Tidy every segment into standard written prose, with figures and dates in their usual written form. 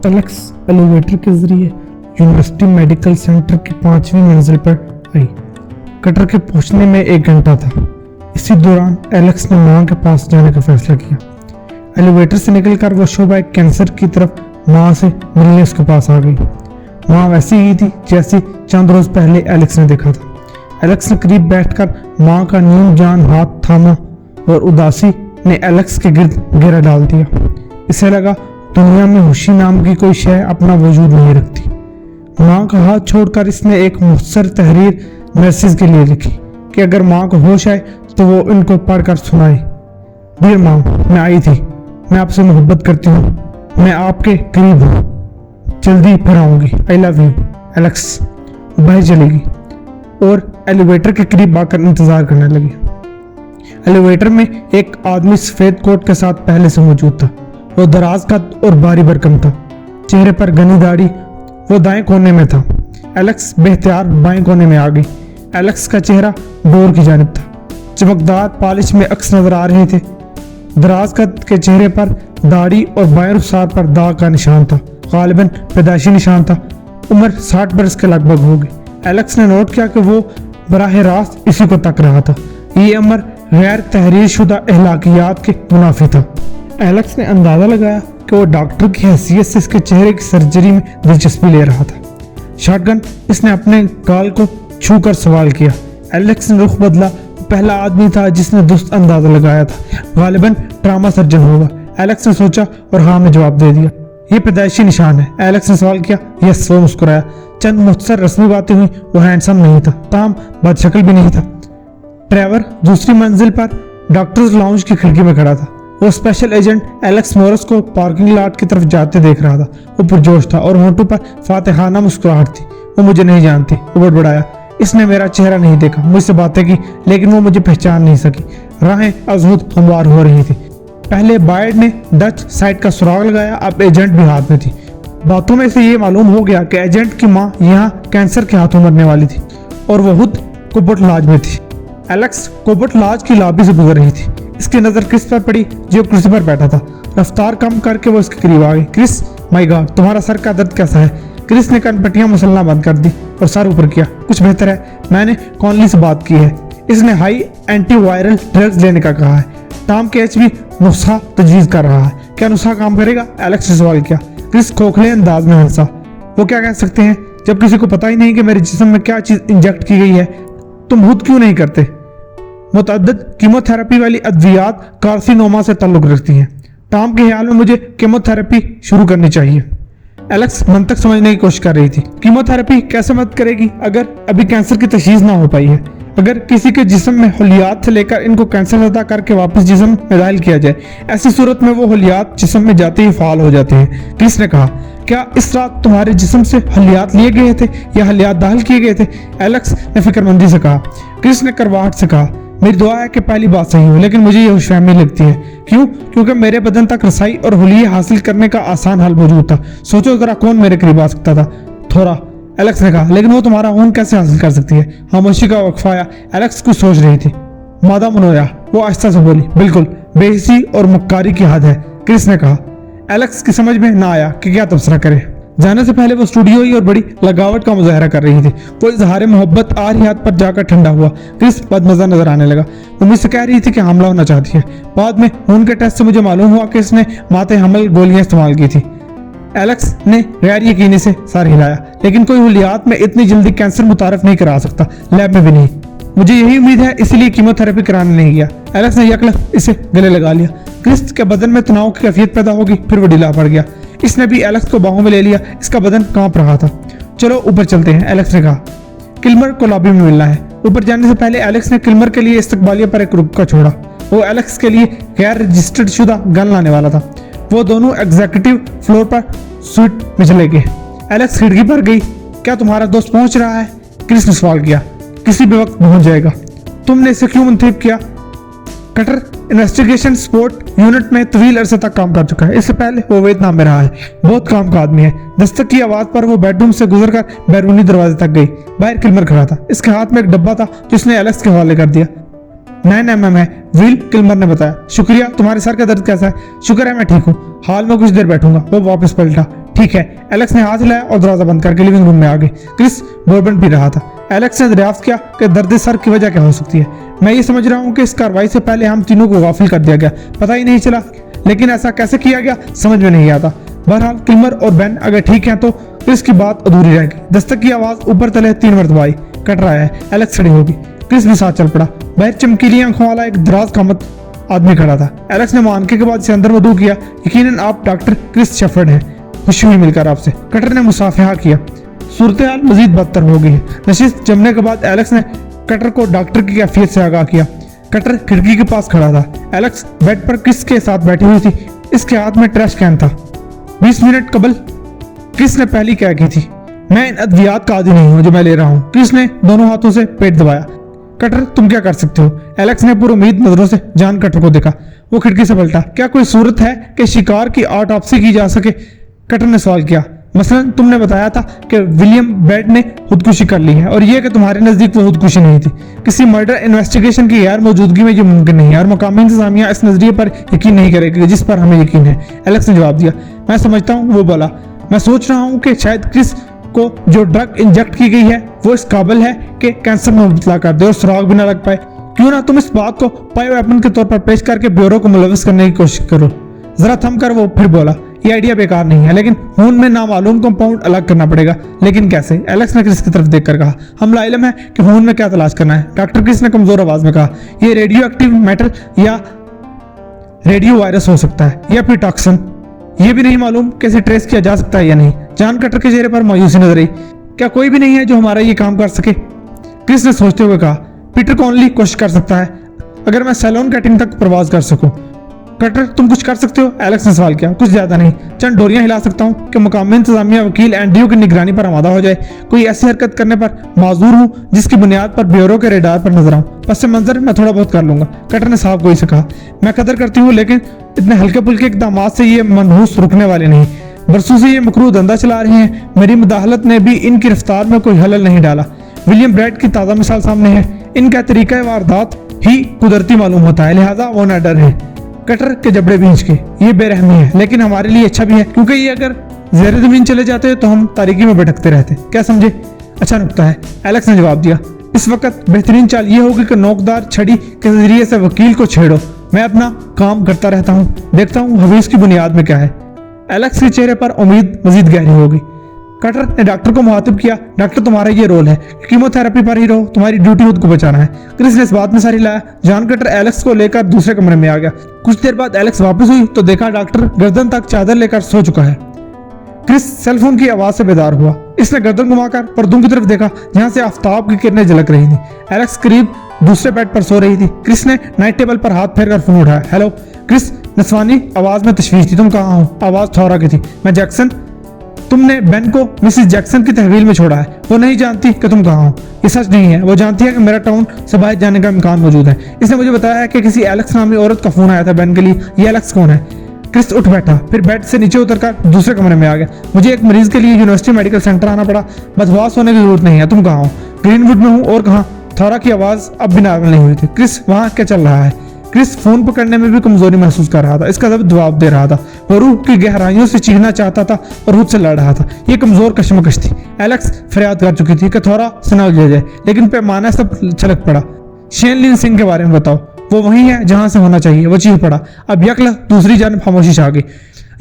Alex elevator के जरिए university medical centre की 5वीं मंजिल पर आई। कटर के पहुंचने में 1 घंटा था। इसी दौरान एलेक्स ने मां के पास जाने का फैसला किया। एलिवेटर से निकलकर वो शोभा कैंसर की तरफ मां से मिलने उसके पास आ गई। मां वैसी ही थी जैसी चंद रोज पहले एलेक्स ने देखा था। एलेक्स ने करीब बैठकर मां का नीम जान हाथ थामा और उदासी ने एलेक्स के गिर्द घेरा डाल दिया। इसे लगा दुनिया में खुशी नाम की कोई शय अपना वजूद नहीं रखती। मां का हाथ छोड़कर इसने एक मुख्तसर तहरीर नर्सिस के लिए लिखी कि अगर मां को होश आए तो वो इनको पढ़कर सुनाए। डियर मां, मैं आई थी, मैं आपसे मोहब्बत करती हूँ, मैं आपके करीब हूँ, जल्दी फिर आऊंगी, आई लव यू। एलेक्स बाहर चलेगी और एलिवेटर के करीब आकर इंतजार करने लगी। एलिवेटर में एक आदमी सफेद कोट के साथ पहले से मौजूद था। वो दराज कद और भारी भरकम था, चेहरे पर घनी दाढ़ी। वो दाएं कोने में था। एलेक्स बेहतियार बाएं कोने में आ गई। एलेक्स का चेहरा डोर की जानिब था। चमकदार पॉलिश में अक्स नजर आ रहे थे। दराज कद के चेहरे पर दाढ़ी और बाएं रुखसार पर दाग का निशान था, गालिबन पैदाइशी निशान था। उम्र 60 बरस के लगभग होगी। एलेक्स ने नोट किया कि वो बराह रास्त इसी को तक रहा था। ये अमर गैर तहरीर शुदा अखलाकियात के मुनाफी था। एलेक्स ने अंदाजा लगाया कि वो डॉक्टर की हैसियत से इसके चेहरे की सर्जरी में दिलचस्पी ले रहा था। शॉटगन इसने अपने गाल को छूकर सवाल किया। एलेक्स ने रुख बदला। पहला आदमी था जिसने दुरुस्त अंदाजा लगाया था, गालिबन ट्रामा सर्जन होगा। एलेक्स ने सोचा और हाँ में जवाब दे दिया। ये पैदाइशी निशान है। एलेक्स ने सवाल किया। यस, वो मुस्कुराया। चंद मुख्तसर रस्मी बातें हुई। वो हैंडसम नहीं था, ताम बदशक्ल भी नहीं था। ट्रेवर दूसरी मंजिल पर डॉक्टर्स लाउंज की खिड़की में खड़ा था। वो स्पेशल एजेंट एलेक्स मोरस को पार्किंग लॉट की तरफ जाते देख रहा था। वो पुरजोश था और होंठों पर फातिहाना मुस्कुराहट थी। वो मुझे नहीं जानती, वो बड़बड़ाया। इसने मेरा चेहरा नहीं देखा, मुझसे बातें की, लेकिन वो मुझे पहचान नहीं सकी। राहें अजहुद हमवार हो रही थी। पहले बायड ने डच साइड का सुराग लगाया, अब एजेंट भी हाथ में थी। बातों में से ये मालूम हो गया कि एजेंट की माँ यहाँ कैंसर के हाथों मरने वाली थी और वो खुद कोबट लॉज में थी। एलेक्स कोबट लॉज की लॉबी से गुजर रही थी। इसकी नजर क्रिस पर पड़ी जो कुर्सी पर बैठा था। रफ्तार कम करके वो इसके करीब आ गई। क्रिस, माय गॉड, तुम्हारा सर का दर्द कैसा है? क्रिस ने कनपट्टियां मुसल्ला बंद कर दी और सर ऊपर किया। कुछ बेहतर है, मैंने कॉनली से बात की है। इसने हाई एंटीवायरल ड्रग्स लेने का कहा है। टॉम केच भी नुस्खा तजवीज कर रहा है। क्या नुस्खा काम करेगा? एलेक्स ने सवाल किया। क्रिस खोखले अंदाज में हंसा। वो क्या कह सकते हैं जब किसी को पता ही नहीं कि मेरे जिस्म में क्या चीज इंजेक्ट की गई है? तुम खुद क्यों नहीं करते? मुतअद्दिद कीमोथेरेपी वाली अद्वियात कार्सिनोमा से ताल्लुक रखती हैं। टॉम के ख्याल में मुझे कीमोथेरेपी शुरू करनी चाहिए। एलेक्स मंतक समझने की कोशिश कर रही थी। कीमोथेरेपी कैसे मदद करेगी अगर अभी कैंसर की तशखीस ना हो पाई है? अगर किसी के जिस्म में हुलियात से लेकर इनको कैंसर अदा करके वापस जिस्म में दाखिल किया जाए, ऐसी सूरत में वो हुलियात जिस्म में जाते ही फाल हो जाते हैं। क्रिस ने कहा, क्या इस रात तुम्हारे जिस्म से हुलियात लिए गए थे या हुलियात दाखिल किए गए थे? एलेक्स ने फिक्रमंदी से कहा। क्रिस ने करवाहट से कहा, मेरी दुआ है कि पहली बात सही हो, लेकिन मुझे ये खुशफहमी लगती है। क्यों? क्योंकि मेरे बदन तक रसाई और हुलिये हासिल करने का आसान हल मौजूद था। सोचो जरा कौन मेरे करीब आ सकता था? थोड़ा, एलेक्स ने कहा, लेकिन वो तुम्हारा खून कैसे हासिल कर सकती है? खामोशी का वक्फा आया। एलेक्स कुछ सोच रही थी। मादा मनोया, वो आहिस्ता से बोली, बिल्कुल, बेहिसी और मक्कारी की हद है। क्रिस ने कहा। एलेक्स की समझ में ना आया कि क्या तबसरा करे। जाने से पहले वो स्टूडियो ही और बड़ी लगावट का मुजाहरा कर रही थी। वो इजहार मोहब्बत आर हाथ पर जाकर ठंडा हुआ। क्रिस बदमजा नजर आने लगा। वो मुझसे कह रही थी कि हमला होना चाहती है। बाद में खून के टेस्ट से मुझे मालूम हुआ कि इसने माते हमल गोलियां इस्तेमाल की थी। एलेक्स ने गैर यकीनी से सर हिलाया। लेकिन कोई हुलियात में इतनी जल्दी कैंसर मुतारफ नहीं करा सकता, लैब में भी नहीं। मुझे यही उम्मीद है, इसलिए कीमोथेरेपी कराने नहीं गया। एलेक्स ने यकलख इसे गले लगा लिया। क्रिस के बदन में तनाव की कैफियत पैदा होगी, फिर वो ढीला पड़ गया। इसने भी एलेक्स को बाहों में ले लिया। इसका बदन कांप रहा था। चलो ऊपर चलते हैं, एलेक्स ने कहा। किल्मर को लॉबी में मिलना है। ऊपर जाने से पहले एलेक्स ने किल्मर के लिए इस्तकबालिया पर एक रुका छोड़ा। वो एलेक्स के लिए गैर रजिस्टर्ड शुदा गन लाने वाला था। वो दोनों एग्जीक्यूटिव फ्लोर पर स्वीट में चले गए। एलेक्स खिड़की पर गई। क्या तुम्हारा दोस्त पहुंच रहा है? क्रिस ने सवाल किया। किसी भी वक्त पहुंच जाएगा। तुमने इसे क्यों मुंतखब किया? कटर इन्वेस्टिगेशन सपोर्ट यूनिट में तवील अरसे तक काम कर चुका है। इससे पहले वो वियतनाम में रहा है। बहुत काम का आदमी है। दस्तक की आवाज पर वो बेडरूम से गुजरकर बैरूनी दरवाजे तक गई। बाहर किल्मर खड़ा था। इसके हाथ में एक डब्बा था जिसने एलेक्स के हवाले कर दिया। 9 mm है, विल किल्मर ने बताया। शुक्रिया। तुम्हारे सर का दर्द कैसा है? शुक्र है मैं ठीक हूँ, हाल में कुछ देर बैठूंगा। वो वापस पलटा। ठीक है। एलेक्स ने हाथ हिलाया और दरवाजा बंद करके लिविंग रूम में आ गए। क्रिस बोर्बन पी रहा था। एलेक्स ने दरियाफ्त किया कि दर्द सर की वजह क्या हो सकती है। मैं ये समझ रहा हूँ कि इस कार्रवाई से पहले हम तीनों को गाफिल कर दिया गया, पता ही नहीं चला, लेकिन ऐसा कैसे किया गया समझ में नहीं आता। बहरहाल किल्मर और बेन अगर ठीक हैं तो क्रिस की बात अधूरी रहेगी। दस्तक की आवाज ऊपर तले 3 मरतबा आई। कट रहा है। एलेक्स खड़ी होगी। क्रिस भी साथ चल पड़ा। बाहर चमकीली आंखों वाला एक दराज कामत आदमी खड़ा था। एलेक्स ने मुआनके के बाद इसे अंदर मदू किया। यकीनन आप डॉक्टर क्रिस शेफर्ड हैं, खुशी हुई मिलकर आपसे। कटर ने मुसाफिहा किया। सूरत हाल मजीद बदतर हो गई है। नशिस्त जमने के बाद एलेक्स ने कटर को डॉक्टर की कैफियत से आगाह किया। कटर खिड़की के पास खड़ा था। एलेक्स बेड पर क्रिस के साथ बैठी हुई थी। इसके हाथ में ट्रैश कैन था। 20 मिनट कबल क्रिस ने पहली क्या की थी, मैं इन अद्वियात का आदी नहीं हूं जो मैं ले रहा हूं। क्रिस ने दोनों हाथों से पेट दबाया। कटर तुम क्या कर सकते हो? एलेक्स ने पूरी उम्मीद नजरों से जान कटर को देखा। वो खिड़की से पलटा। क्या कोई सूरत है कि शिकार की ऑटोप्सी की जा सके? कटर ने सवाल किया। मसलन तुमने बताया था कि विलियम बेड ने खुदकुशी कर ली है और यह कि तुम्हारे नजदीक वो खुदकुशी नहीं थी। किसी मर्डर इन्वेस्टिगेशन की गैर मौजूदगी में ये मुमकिन नहीं है और मकामी इंतजामिया इस नजरिए पर यकीन नहीं करेगी जिस पर हमें यकीन है। एलेक्स ने जवाब दिया। मैं समझता हूँ, वो बोला। मैं सोच रहा हूँ कि शायद क्रिस को जो ड्रग इंजेक्ट की गई है वो इस काबिल है कि कैंसर में मुबतला कर दे और सुराग भी न लग पाए। क्यों ना तुम इस बात को बायो वेपन के तौर पर पेश करके ब्यूरो को मुलविस करने की कोशिश करो। जरा थम कर वो फिर बोला। ये आइडिया बेकार नहीं है, लेकिन खून में नामालूम कंपाउंड अलग करना पड़ेगा। लेकिन कैसे? एलेक्स ने क्रिस की तरफ देखकर कहा। हम लाइलम है कि खून में क्या तलाश करना है। डॉक्टर क्रिस ने कमजोर आवाज में कहा। ये रेडियो एक्टिव मेटल या रेडियो वायरस हो सकता है या फिर टॉक्सिन। ये भी नहीं मालूम कैसे ट्रेस किया जा सकता है या नहीं। जान कटर के चेहरे पर मायूसी नजर आई। क्या कोई भी नहीं है जो हमारा ये काम कर सके? क्रिस ने सोचते हुए कहा। पीटर कॉनली कोशिश कर सकता है, अगर मैं सैलून कैटिंग तक प्रवास कर सकूं। कटर तुम कुछ कर सकते हो? एलेक्स ने सवाल किया। कुछ ज्यादा नहीं, चंद डोरियां हिला सकता हूँ कि मुकामी इंतजामिया वकील एंड्रयू की निगरानी पर आमादा हो जाए। कोई ऐसी हरकत करने पर माजूर हूँ जिसकी बुनियाद पर ब्यूरो के रेडार पर नजर आऊं। पस मंजर मैं थोड़ा बहुत कर लूंगा। कटर ने साहब गोई से कहा। मैं कदर करती हूँ, लेकिन इतने हल्के फुल्के इकदाम से ये मनहूस रुकने वाले नहीं। बरसों से ये मकरू धंधा चला रहे हैं। मेरी मुदाहलत ने भी इनकी रफ्तार में कोई हलल नहीं डाला। विलियम ब्रैड की ताज़ा मिसाल सामने है। इनका तरीका वारदात ही कुदरती मालूम होता है, लिहाजा वो न डर है। कटर के जबड़े भींच के। ये बेरहमी है, लेकिन हमारे लिए अच्छा भी है, क्योंकि ये अगर ज़ेर ज़मीन चले जाते तो हम तारीकी में भटकते रहते। क्या समझे? अच्छा नुक्ता है, एलेक्स ने जवाब दिया। इस वक्त बेहतरीन चाल ये होगी कि नोकदार छड़ी के जरिए से वकील को छेड़ो। मैं अपना काम करता रहता हूँ, देखता हूँ हवीस की बुनियाद में क्या है। एलेक्स के चेहरे पर उम्मीद मजीद गहरी हो गई। कटर ने डॉक्टर को मुखातिब किया। डॉक्टर तुम्हारा ये रोल है, कीमोथेरेपी पर ही रहो, तुम्हारी ड्यूटी खुद को बचाना है। क्रिस ने इस बात में सारी लाया। जॉन कटर एलेक्स को लेकर दूसरे कमरे में आ गया। कुछ देर बाद एलेक्स वापस हुई तो देखा डॉक्टर गर्दन तक चादर लेकर सो चुका है। क्रिस सेलफोन की आवाज से बेदार हुआ। इसने गर्दन घुमाकर पर्दों की तरफ देखा जहां से आफताब की किरणें झलक रही थी। एलेक्स करीब दूसरे बेड पर सो रही थी। क्रिस ने नाइट टेबल पर हाथ फेरकर फोन उठाया। हेलो। क्रिस नस्वानी आवाज में तशवीश थी। तुम कहाँ हो? आवाज थौरा की थी। मैं जैक्सन। तुमने बेन को मिसिस जैक्सन की तहवील में छोड़ा है। वो नहीं जानती कि तुम कहाँ हो। ये सच नहीं है। वो जानती है कि मेरा टाउन से बाहर जाने का इम्कान मौजूद है। इसने मुझे बताया है कि किसी एलेक्स नामी औरत का फोन आया था बेन के लिए। ये एलेक्स कौन है? क्रिस उठ बैठा, फिर बेड से नीचे उतरकर दूसरे कमरे में आ गया। मुझे एक मरीज के लिए यूनिवर्सिटी मेडिकल सेंटर आना पड़ा। बदहवास होने की जरूरत नहीं है। तुम कहाँ हो? ग्रीनवुड में हूँ। और कहाँ? थौरा की आवाज अब भी नॉर्मल नहीं हुई थी। क्रिस वहाँ क्या चल रहा है? क्रिस फोन पकड़ने में भी कमजोरी महसूस कर रहा था। इसका जवाब दे रहा था। वो रूह की गहराइयों से चीखना चाहता था और खुद से लड़ रहा था। ये कमजोर कशमकश थी। एलेक्स फरियाद कर चुकी थी कि थोड़ा सुना लिया जाए, लेकिन पैमाना सब छलक पड़ा। शेनलिन सिंह के बारे में बताओ। वो वहीं है जहां से होना चाहिए। वो चीख पड़ा। अब यकल दूसरी जानब खामोशी छा गई।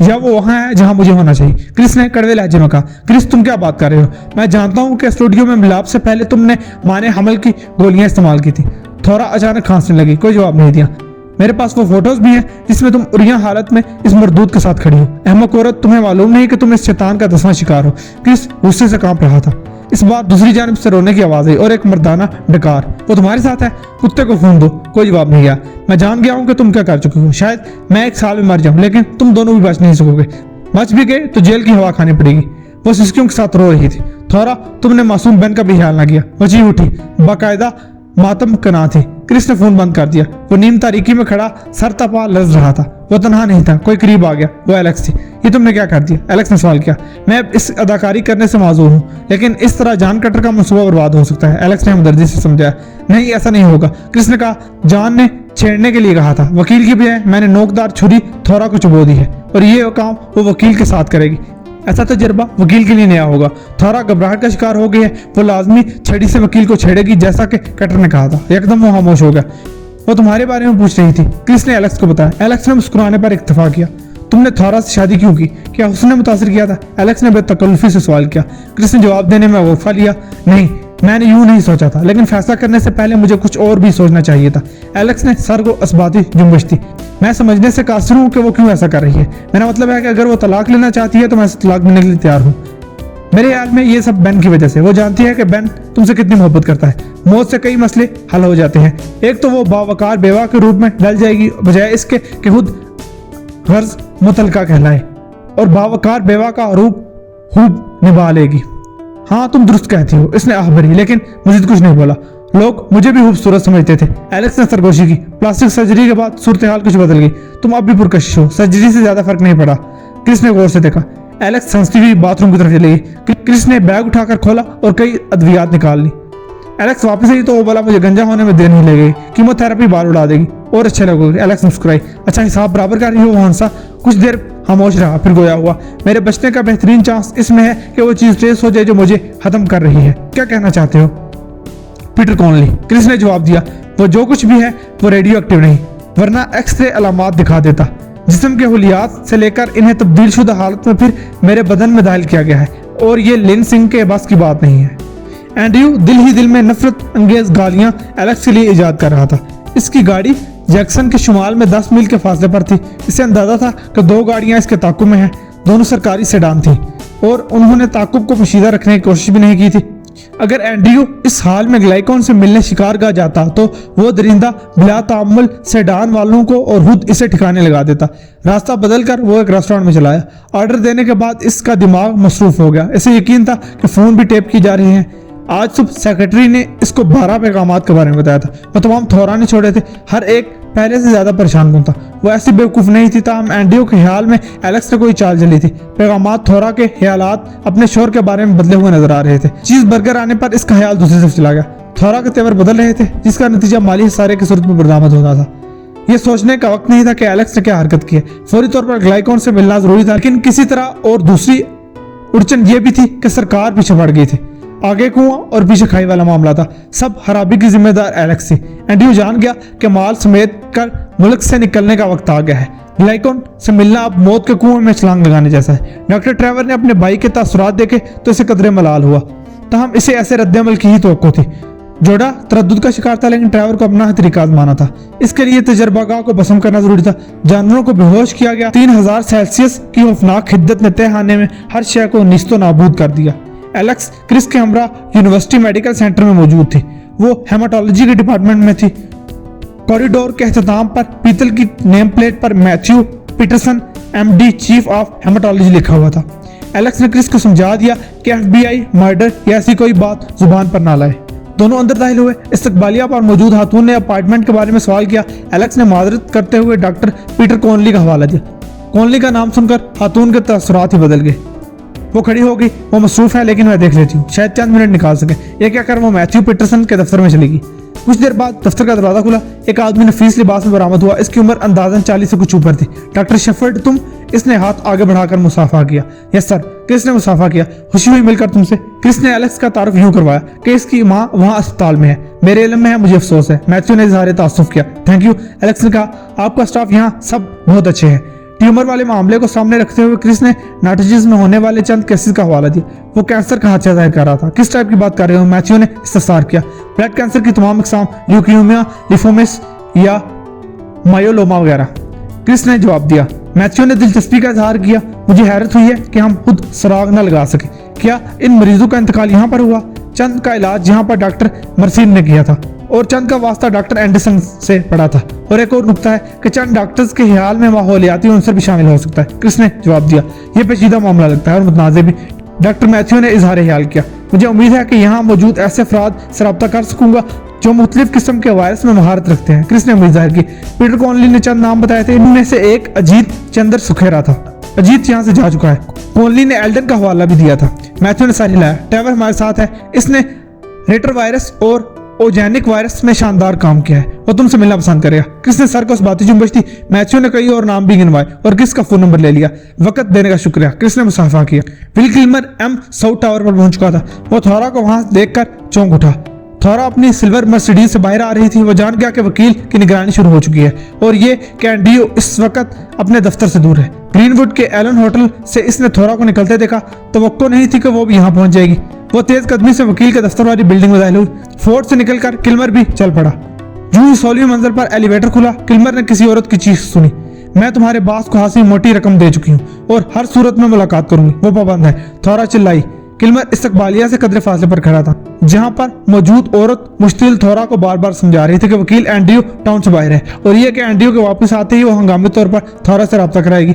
या वो वहां है जहां मुझे होना चाहिए। क्रिस ने कड़वे लहजे में कहा। क्रिस तुम क्या बात कर रहे हो? मैं जानता हूं कि स्टूडियो में मिलाप से पहले तुमने माने हमल की गोलियां इस्तेमाल की थी। थोड़ा अचानक खांसने लगी। कोई जवाब नहीं दिया। मेरे पास वो फोटोज भी हैं जिसमें तुम उरिया हालत में इस मरदूद के साथ खड़ी हो। अहमक औरत, तुम्हें मालूम नहीं कि तुम इस शैतान का 10वां शिकार हो। क्रिस गुस्से से कांप रहा था। इस बार दूसरी जानब से रोने की आवाज आई और एक मर्दाना डकार। वो तुम्हारे साथ है? कुत्ते को खून दो। कोई जवाब नहीं आया। मैं जान गया हूं कि तुम क्या कर चुके हो। शायद मैं 1 साल में मर जाऊं, लेकिन तुम दोनों भी बच नहीं सकोगे। बच भी गए तो जेल की हवा खानी पड़ेगी। वो सिस्कियों के साथ रो रही थी। थोड़ा तुमने मासूम बेन का भी ख्याल ना किया। वो चीख उठी। बाकायदा मातम कना थी। क्रिस ने फोन बंद कर दिया। वो नीम तारीकी में खड़ा सर तपा लर्ज रहा था। वो तनहा नहीं था, कोई करीब आ गया। वो एलेक्स थी। ये तुमने क्या कर दिया? एलेक्स ने सवाल किया। मैं अब इस अदाकारी करने से माजूर हूँ, लेकिन इस तरह जान कटर का मंसूबा बर्बाद हो सकता है। एलेक्स ने हमदर्दी से समझाया। नहीं, ऐसा नहीं होगा। क्रिस ने कहा। जान ने छेड़ने के लिए कहा था। वकील की बजाय मैंने नोकदार छुरी थोड़ा को चुबो दी है और ये काम वो वकील के साथ करेगी। ऐसा तजर्बा वकील के लिए नया होगा। थोड़ा घबराहट का शिकार हो गई है, वो लाजमी छड़ी से वकील को छेड़ेगी जैसा कि कटर ने कहा था। एकदम वो खामोश हो गया। वो तुम्हारे बारे में पूछ रही थी, क्रिस ने एलेक्स को बताया। एलेक्स ने मुस्कुराने पर इत्तेफाक किया। तुमने थोरा से शादी क्यों की? क्या उसने मुतासिर किया था? एलेक्स ने बेतकल्लुफी से सवाल किया। क्रिस ने जवाब देने में वफा लिया, नहीं, मैंने यूं नहीं सोचा था, लेकिन फैसला करने से पहले मुझे कुछ और भी सोचना चाहिए था। एलेक्स ने सर को असबाती जुम्बिश दी। मैं समझने से कासिर हूं कि वो क्यों ऐसा कर रही है। मेरा मतलब है कि अगर वो तलाक लेना चाहती है तो मैं तलाक देने के लिए तैयार हूँ। मेरे ख्याल में ये सब बेन की वजह से। वो जानती है कि बेन तुमसे कितनी मोहब्बत करता है। मौत से कई मसले हल हो जाते हैं। एक तो वो बावकार बेवा के रूप में डल जाएगी, बजाय इसके कि खुद गर्ज मुतलका कहलाए, और बावकार बेवा का रूप खूब निभा लेगी। हाँ, तुम दुरुस्त कहती हो, इसने आह भरी, लेकिन मुझे कुछ नहीं बोला। लोग मुझे भी खूबसूरत समझते थे। एलेक्स ने सरगोशी की। प्लास्टिक सर्जरी के बाद सूरत हाल कुछ बदल गई। तुम अब भी पुरकशिश हो, सर्जरी से ज्यादा फर्क नहीं पड़ा। क्रिस ने गौर से देखा। एलेक्स हंसती हुई बाथरूम की तरफ चली गई। क्रिस ने बैग उठाकर खोला और कई अद्वियात निकाल ली। एलेक्स वापस आई तो वो बोला, मुझे गंजा होने में देर नहीं लगेगी, कीमोथेरेपी बाल उड़ा देगी और अच्छे लगोगे। एलेक्स मुस्कुराई। अच्छा, हिसाब बराबर कर रही हो? वो हंसा। कुछ देर खामोश रहा, फिर गोया हुआ। मेरे बचने का बेहतरीन चांस इसमें है कि वो चीज ट्रेस हो जाए जो मुझे खत्म कर रही है। क्या कहना चाहते हो? पीटर कॉनली, क्रिस ने जवाब दिया। वो जो कुछ भी है वो रेडियो एक्टिव नहीं, वरना एक्सरे अलामात दिखा देता। जिस्म के हुलियात से लेकर इन्हें तब्दील शुदा हालत में फिर मेरे बदन में दाखिल किया गया है, और ये लिन सिंह के बस की बात नहीं है। एंड्रयू दिल ही दिल में नफरत अंगेज गालियां एलेक्स के लिए इजाद कर रहा था। इसकी गाड़ी जैक्सन के शुमाल में 10 मील के फासले पर थी। इसे अंदाजा था कि 2 गाड़ियां इसके ताकुब में हैं। दोनों सरकारी सेडान थी और उन्होंने ताकुब को पोशीदा रखने की कोशिश भी नहीं की थी। अगर एंड्रयू इस हाल में ग्लाइकॉन से मिलने शिकारगाह जाता तो वो दरिंदा बिला तामुल सेडान वालों को और खुद इसे ठिकाने लगा देता। रास्ता बदलकर वो एक रेस्टोरेंट में चला आया। ऑर्डर देने के बाद इसका दिमाग मसरूफ हो गया। इसे यकीन था कि फोन भी टेप की जा रही हैं। आज सुबह सेक्रेटरी ने इसको 12 पैगामात के बारे में बताया था। वो तमाम थोराने छोड़े थे, हर एक पहले से ज्यादा परेशान कौन था। वो ऐसी बेवकूफ नहीं थी। ताहम एंड्रयू के ख्याल में एलेक्स ने कोई चाल चली थी। पैगामात थोरा के ख्यालात अपने शोर के बारे में बदले हुए नजर आ रहे थे। चीज बर्गर आने पर इसका ख्याल दूसरी तरफ चला गया। थोरा के तेवर बदल रहे थे, जिसका नतीजा माली हिसारे की सूरत में बर्दामद होता था। ये सोचने का वक्त नहीं था कि एलेक्स ने क्या हरकत की है। फौरी तौर पर ग्लाइकॉन से मिलना जरूरी था, लेकिन किसी तरह। और दूसरी उड़चन ये भी थी कि सरकार पीछे बढ़ गई थी। आगे कुआं और पीछे खाई वाला मामला था। सब खराबी की जिम्मेदार एलेक्स थी। एंड्रयू जान गया कि माल समेत कर मुल्क से निकलने का वक्त आ गया है। ग्लाइकॉन से मिलना अब मौत के कुएं में छलांग लगाने जैसा है। डॉक्टर ट्रेवर ने अपने भाई के तासुरात देखे तो इसे कदरे मलाल हुआ। तहम इसे ऐसे रद्दअमल की ही तवक्को थी। जोड़ा तरद्दुद का शिकार था, लेकिन ट्रेवर को अपना तरीका आजमाना था। इसके लिए तजर्बागाह को भस्म करना जरूरी था। जानवरों को बेहोश किया गया। 3000 सेल्सियस की खौफनाक हिद्दत ने तहखाने में हर शय को निस्तो नाबूद कर दिया। एलेक्स क्रिस के हमरा यूनिवर्सिटी मेडिकल सेंटर में मौजूद थी। वो हेमाटोलॉजी के डिपार्टमेंट में थी। कॉरिडोर के अख्ताम पर पीतल की नेम प्लेट पर Matthew Peterson MD chief of haematology लिखा हुआ था। एलेक्स ने क्रिस को समझा दिया कि FBI मर्डर या ऐसी कोई बात जुबान पर ना लाए। दोनों अंदर दाखिल हुए। इस्तकबालिया पर मौजूद खातून ने अपार्टमेंट के बारे में सवाल किया। एलेक्स ने माजरत करते हुए डॉक्टर पीटर कॉनली का हवाला दिया। कॉनली का नाम सुनकर खातून के तसरात ही बदल गए। वो खड़ी हो गई। वो मसरूफ है, लेकिन मैं देख लेती हूँ, शायद चंद मिनट निकाल सके। ये क्या कर वो मैथ्यू पीटरसन के दफ्तर में चलेगी। कुछ देर बाद दफ्तर का दरवाजा खुला। एक आदमी नफीस लिबास में बरामद हुआ। इसकी उम्र अंदाजन 40 से कुछ ऊपर थी। डॉक्टर शेफर्ड तुम? इसने हाथ आगे बढ़ाकर मुसाफा किया। Yes sir. क्रिस ने मुसाफा किया। खुशी हुई मिलकर तुमसे। क्रिस ने एलेक्स का तारुफ यूं करवाया कि इसकी माँ वहाँ अस्पताल में है। मेरे इल्म में है, मुझे अफसोस है। मैथ्यू ने इजहार तासुफ किया। Thank you. एलेक्स ने कहा, आपका स्टाफ यहाँ सब बहुत अच्छे हैं। ट्यूमर वाले मामले को सामने रखते हुए क्रिस ने नाटजिस में होने वाले चंद केसेस का हवाला दिया। वो कैंसर का हादसा जाहिर कर रहा था। किस टाइप की बात कर रहे हो? मैथ्यू ने इस्तफसार किया। ब्लड कैंसर की तमाम इकसाम, ल्यूकीमिया, लिफोमिस या मायोलोमा वगैरह। क्रिस ने जवाब दिया। मैथ्यू ने दिलचस्पी का इजहार किया। मुझे हैरत हुई है कि हम खुद सुराग न लगा सके। क्या इन मरीजों का इंतकाल यहाँ पर हुआ? चंद का इलाज यहाँ पर डॉक्टर मर्सीन ने किया था और चंद का वास्ता डॉक्टर एंडरसन से पड़ा था। और एक और नुकता है कि चंद डॉक्टर्स के ख्याल में माहौलियाती उनसर भी शामिल हो सकता है। क्रिस ने जवाब दिया। यह पेचीदा मामला लगता है और मुतनाज़े भी। डॉक्टर मैथ्यू ने इजहार ख्याल किया। मुझे उम्मीद है कि यहाँ मौजूद ऐसे अफराद से रब्ता कर सकूंगा जो मुख्तलिफ किस्म के वायरस में महारत रखते हैं। क्रिस ने उम्मीद जाहिर की। पीटर कॉनली ने चंद नाम बताए थे। इनमें से एक अजीत चंद्र सुखेरा था। अजीत यहाँ से जा चुका है। कॉनली ने एल्डन का हवाला भी दिया था। मैथ्यू ने सारी लाया। ट्रेवर हमारे साथ है। इसने रेटर वायरस और ओजेनिक वायरस में शानदार काम किया है, वो तुमसे मिलना पसंद करेगा। क्रिस ने सर को उस बातें जुम्बश थी। मैथ्यू ने कई और नाम भी गिनवाए और क्रिस का फोन नंबर ले लिया। वक्त देने का शुक्रिया, क्रिस ने मुसाफा किया। Will Kilmer M south tower पर पहुंच चुका था। वो थोरा को वहां देखकर चौंक उठा। थोरा अपनी सिल्वर मर्सिडीज से बाहर आ रही थी। वो जान गया कि वकील की निगरानी शुरू हो चुकी है और ये कैंडियो इस वक्त अपने दफ्तर से दूर है। ग्रीनवुड के एलन होटल से इसने थोरा को निकलते देखा। तो नहीं थी कि वो भी यहाँ पहुंच जाएगी। वो तेज कदमी से वकील के दफ्तर वाली बिल्डिंग में दाखिल हुई। फोर्ट से निकलकर किल्मर भी चल पड़ा। यूं ही 16वीं मंजिल पर एलिवेटर खुला। किल्मर ने किसी औरत की चीख सुनी। मैं तुम्हारे बॉस को हाथ से मोटी रकम दे चुकी हूँ और हर सूरत में मुलाकात करूंगी, वो पाबंद है। थोरा चिल्लाई। किल्मर इस्तकबालिया से कदरे फासले पर खड़ा था, जहां पर मौजूद औरत मुश्तिल थोरा को बार बार समझा रही थी कि वकील एंड्रयू टाउन से बाहर है और ये कि एंड्रयू के वापस आते ही वो हंगामी तौर पर थोरा से रब्ता कराएगी।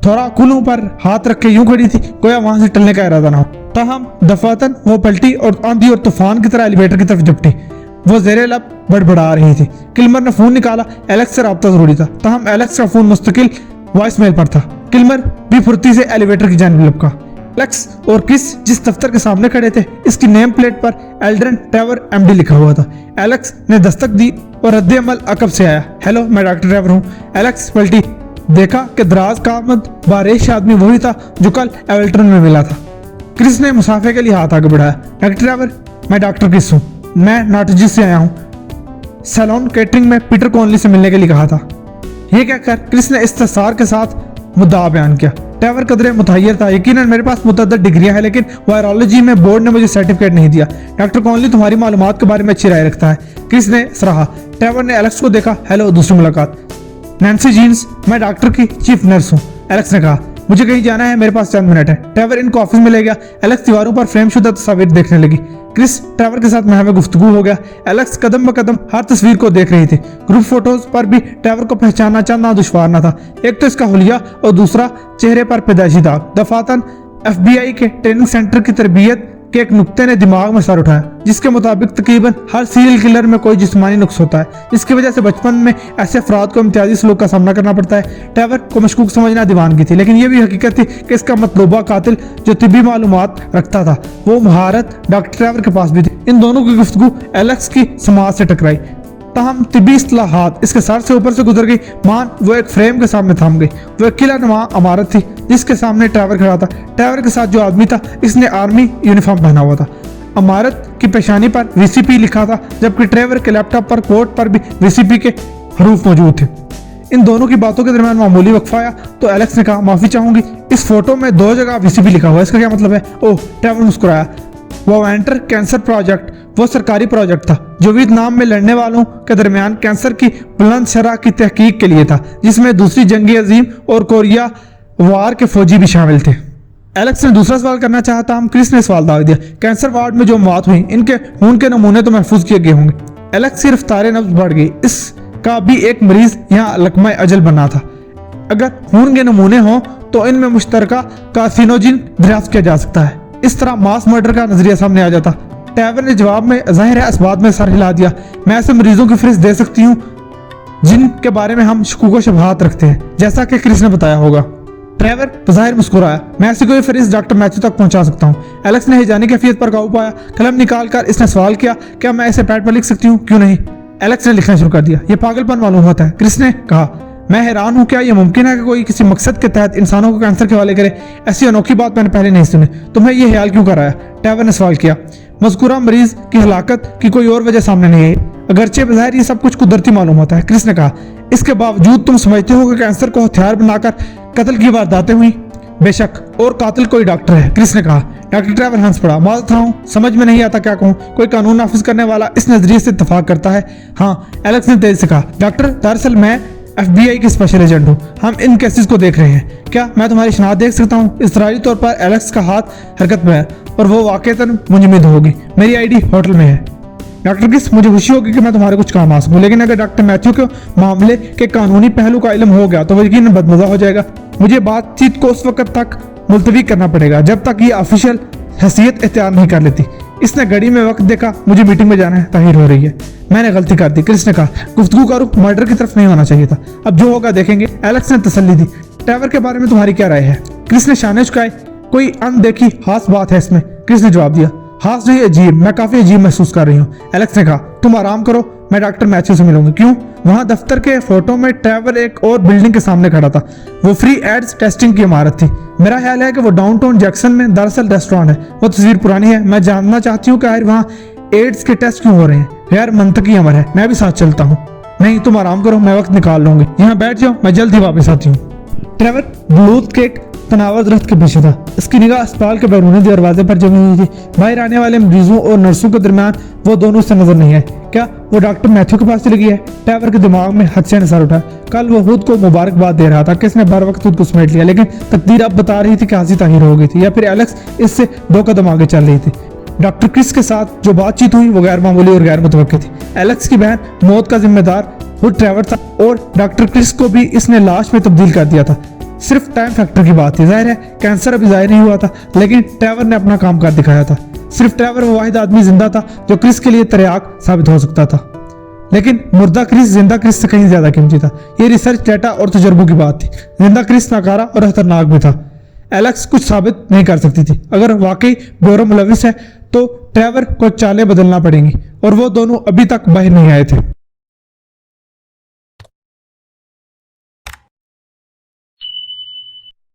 थोरा कुलों पर हाथ रख के यूं खड़ी थी गोया वहां से टलने का इरादा ना हो। ताहम दफातन वो पलटी और आंधी और तूफान की तरह एलिवेटर की तरफ झपटी। वो जेरे लब बड़बड़ा रही थी। किल्मर ने फोन निकाला। एलेक्स से रब्ता जरूरी था। ताहम एलेक्स का फोन मुस्तकिल वॉइसमेल पर था। किल्मर भी फुर्ती से एलिवेटर की जानिब लपका। एलेक्स और क्रिस जिस दफ्तर के सामने खड़े थे, इसकी नेम प्लेट पर एल्ड्रन ट्रेवर एमडी लिखा हुआ था। एलेक्स ने दस्तक दी और रद्द अमल अकब से आया। हेलो, मैं डॉक्टर ट्रेवर हूँ। एलेक्स पलटी। देखा कि दराज का आमद बारिश आदमी वही था जो कल एवल्टन में मिला था। क्रिस ने मुसाफे के लिए हाथ आगे बढ़ाया। डॉक्टर ट्रेवर, मैं डॉक्टर क्रिस हूँ। मैं नॉटजिस से आया हूँ। सैलून केटरिंग में पीटर कॉनली से मिलने के लिए कहा था। यह कहकर क्रिस ने इस्तेसार के साथ मुद्दा बयान किया। ट्रेवर कदरे मुतहैयर था। यकीनन मेरे पास मुतअद्दिद डिग्रियां हैं, लेकिन वायरोलॉजी में बोर्ड ने मुझे सर्टिफिकेट नहीं दिया। डॉक्टर कॉनली तुम्हारी मालूमात के बारे में अच्छी राय रखता है। क्रिस ने सराहा। ट्रेवर ने एलेक्स को देखा। हेलो, दूसरी मुलाकात। नैन्सी जीन्स, मैं डॉक्टर की चीफ नर्स हूँ। एलेक्स ने कहा। मुझे कहीं जाना है, मेरे पास चंद मिनट है। ट्रेवर इनको ऑफिस में ले गया। एलेक्स दीवारों पर फ्रेम शुदा तस्वीर देखने लगी। क्रिस ट्रेवर के साथ महवे गुफ्तगू हो गया। एलेक्स कदम ब कदम हर तस्वीर को देख रही थी। ग्रुप फोटोज पर भी ट्रेवर को पहचानना चाहना दुश्वार न था। एक तो इसका हुलिया और दूसरा चेहरे पर पैदाइशी दाग। दफातन FBI के ट्रेनिंग सेंटर की तरबियत के एक नुक्ते ने दिमाग में सर उठाया, जिसके मुताबिक तकरीबन हर सीरियल किलर में कोई जिस्मानी नुक्स होता है, जिसकी वजह से बचपन में ऐसे अफराद को इम्तियाजी सलूक का सामना करना पड़ता है। ट्रेवर को मशकूक समझना दीवानगी थी, लेकिन यह भी हकीकत थी कि इसका मतलूबा कातिल जो तिब्बी मालूमात रखता था, वो महारत डॉक्टर ट्रेवर के पास भी थी। इन दोनों की गुफ्तगू एलेक्स की समाज से टकराई। ताहम तिब्बी इस्लाहात इसके सर से ऊपर से गुजर गई। मान वो एक फ्रेम के सामने थम गई। वो एक किला नुमा इमारत थी जिसके सामने ट्रेवर खड़ा था। ट्रेवर के साथ जो आदमी था, इसने आर्मी यूनिफॉर्म पहना हुआ था। इमारत की पेशानी पर VCP लिखा था, जबकि ट्रेवर के लैपटॉप पर कोट पर भी VCP के हरूफ मौजूद थे। इन दोनों की बातों के दरमियान मामूली वक्फा आया तो एलेक्स ने कहा, माफी चाहूंगी, इस फोटो में 2 जगह VCP लिखा हुआ है, इसका क्या मतलब है? ओह, ट्रेवर मुस्कुराया। वो एंटर कैंसर प्रोजेक्ट वो सरकारी प्रोजेक्ट था जो वियतनाम में लड़ने वालों के दरमियान कैंसर की बुलंद शरह की तहकीक के लिए था, जिसमें दूसरी जंग अजीम और कोरिया वार के फौजी भी शामिल थे। एलेक्स ने दूसरा सवाल करना चाहा था। हम क्रिस ने सवाल दाग दिया। कैंसर वार्ड में जो मौत हुई, इनके खून के नमूने तो महफूज किए गए होंगे। एलेक्स की रफ्तार नब्ज बढ़ गई। इसका भी एक मरीज यहाँ लकमा अजल बना था। अगर खून के नमूने हों तो इनमें मुश्तरका कार्सिनोजिन दरियाफ्त किया जा सकता है। इस तरह मास मर्डर का नजरिया सामने आ जाता। ट्रेवर ने जवाब में जाहिर है इस बात में सर हिला दिया। मैं ऐसे मरीजों की फहरिस्त दे सकती हूँ जिनके बारे में हम शकूक शबहात रखते हैं, जैसा कि क्रिस ने बताया होगा। ट्रेवर बज़ाहिर मुस्कुराया। मैं ऐसी कोई फहरिस्त डॉक्टर मैथ्यू तक पहुंचा सकता हूँ। एलेक्स ने हिजानी कैफियत पर काबू पाया। कलम निकाल कर इसने सवाल किया, क्या मैं ऐसे पैड पर लिख सकती हूँ? क्यों नहीं? एलेक्स ने लिखना शुरू कर दिया। यह पागलपन मालूम होता है। क्रिस ने कहा, मैं हैरान हूँ, क्या यह मुमकिन है कि कोई किसी मकसद के तहत इंसानों को कैंसर के हवाले करे? ऐसी अनोखी बात मैंने पहले नहीं सुनी। तुम्हें यह ख्याल क्यों कर आया? ट्रेवर ने सवाल किया। मज़कूरा मरीज की हलाकत की कोई और वजह सामने नहीं आई, अगरचे बज़ाहिर ये सब कुछ कुदरती मालूम होता है। क्रिस ने कहा, इसके बावजूद तुम समझते हो कि कैंसर को हथियार बनाकर कत्ल की वारदातें हुई? बेशक, और कातिल कोई डॉक्टर है। क्रिस ने कहा। डॉक्टर ट्रेवर हंस पड़ा। माजरत हूँ, समझ में नहीं आता क्या कहूँ। कोई कानून नाफिज करने वाला इस नजरिए से इत्तफाक करता है? हाँ, एलेक्स ने तेज से कहा। डॉक्टर, दरअसल मैं FBI की स्पेशल एजेंट हूँ। हम इन केसेस को देख रहे हैं। क्या मैं तुम्हारी शनाख्त देख सकता हूँ? इसराइली तौर पर एलेक्स का हाथ हरकत में है और वो वाकईतन मुंजमद होगी। मेरी ID होटल में है। डॉक्टर क्रिस, मुझे खुशी होगी कि मैं तुम्हारे कुछ काम आ सकूं, लेकिन अगर डॉक्टर मैथ्यू के मामले के कानूनी पहलू का इल्म हो गया तो वो यकीनन बदमजा हो जाएगा। मुझे बातचीत को उस वक्त तक मुलतवी करना पड़ेगा जब तक ये ऑफिशियल हैसियत इख्तियार नहीं कर लेती। इसने घड़ी में वक्त देखा। मुझे मीटिंग में जाना है, ताहीर हो रही है। मैंने गलती कर दी। क्रिस ने कहा, गुफ्तगू का रुख मर्डर की तरफ नहीं होना चाहिए था। अब जो होगा देखेंगे। एलेक्स ने तसल्ली दी। ट्रेवर के बारे में तुम्हारी क्या राय है? क्रिस ने शाने झुकाए। कोई अनदेखी खास बात है इसमें? क्रिस ने जवाब दिया, खास नहीं, अजीब। मैं काफी अजीब महसूस कर रही हूँ। एलेक्स ने कहा, तुम आराम करो, मैं डॉक्टर मैथ्यू से मिलूंगी। क्यों? वहां दफ्तर के फोटो में ट्रेवर एक और बिल्डिंग के सामने खड़ा था। वो फ्री एड्स टेस्टिंग की इमारत थी। मेरा ख्याल है कि वो डाउनटाउन जैक्सन में दरअसल रेस्टोरेंट है। वो तस्वीर पुरानी है। मैं जानना चाहती हूँ कि आखिर वहाँ एड्स के टेस्ट क्यों हो रहे हैं। यार मंतकी अमर है, मैं भी साथ चलता हूँ। नहीं तुम आराम करो, मैं वक्त निकाल लूंगी। यहाँ बैठ जाओ, मैं जल्द ही वापस आती हूँ। ट्रेवर ब्लूथ के एक तनाव दरख्त के पीछे था। इसकी निगाह अस्पताल के बैरूनी दरवाजे पर जमी हुई थी। बाहर आने वाले मरीजों और नर्सों के दरमियान वो दोनों से नजर नहीं आए। क्या वो डॉक्टर मैथ्यू के पास चली गई है? ट्रेवर के दिमाग में हदसे सर उठा। कल वो खुद को मुबारकबाद दे रहा था कि इसने बर वक्त खुद को समेट लिया, लेकिन तकदीर अब बता रही थी कि हाजी ताहिर हो गई थी, या फिर एलेक्स इससे 2 कदम आगे चल रही थी। डॉक्टर क्रिस के साथ जो बातचीत हुई वो गैर मामूली और गैर मुतवक्की थी। एलेक्स की बहन मौत का जिम्मेदार खुद ट्रेवर था और डॉक्टर क्रिस को भी इसने लाश में तब्दील कर दिया था। सिर्फ टाइम फैक्टर की बात थी। जाहिर है कैंसर अभी जाहिर नहीं हुआ था, लेकिन ट्रेवर ने अपना काम कर दिखाया था। सिर्फ ट्रेवर वो वाहिद आदमी जिंदा था जो क्रिस के लिए तरियाक साबित हो सकता था। लेकिन मुर्दा क्रिस जिंदा क्रिस से कहीं ज्यादा कीमती था। ये रिसर्च डेटा और तजुर्बों की बात थी। जिंदा क्रिस नाकारा और खतरनाक भी था। एलेक्स कुछ साबित नहीं कर सकती थी। अगर वाकई ब्यूरो मुलविस है तो ट्रेवर को चालें बदलना पड़ेंगी, और वो दोनों अभी तक बाहर नहीं आए थे।